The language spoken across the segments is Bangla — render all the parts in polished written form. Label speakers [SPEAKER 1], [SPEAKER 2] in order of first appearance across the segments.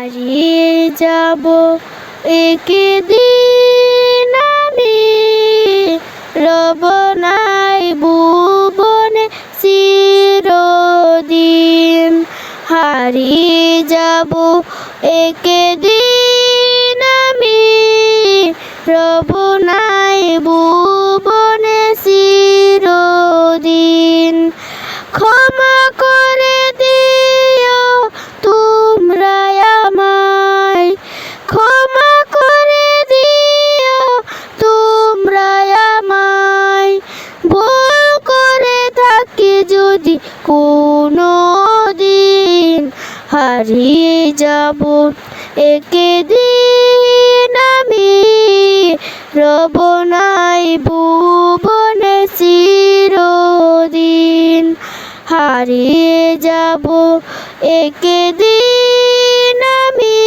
[SPEAKER 1] হারিয়ে যাব একদিন আমি, রব নাই ভুবনে চিরদিন। হারিয়ে যাব একদিন আমি, রব নাই ভুবনে চিরদিন। ক্ষমা করে দিও তোমরা আমায়, ক্ষমা করে দিও তোমরা আমায়। ভুল করে থাকি যদি কোনো দিন, হারিয়ে যাব একদিন আমি, রব নাই ভুবনে চিরদিন। হারিয়ে যাব একদিন আমি,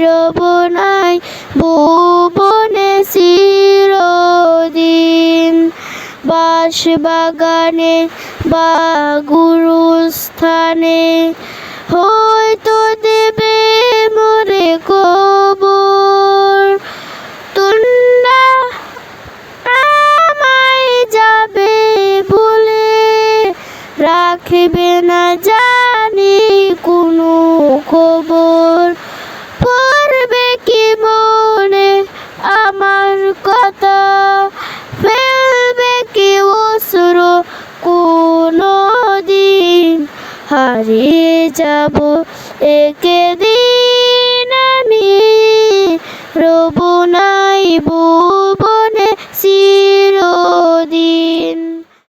[SPEAKER 1] রব নাই ভুবনে চিরদিন। বাঁশবাগানে বা গুরুস্থানে হয়তো দেবে মোরে কবর। তোমরা আমায় যাবে বলে রাখবে না জানি কোনো খবর। পড়বে কি মনে আমার কথা, ফেলবে কি অশ্রু কোনো দিন। হারিয়ে যাব একদিন আমি, রব নাই ভুবনে চিরদিন।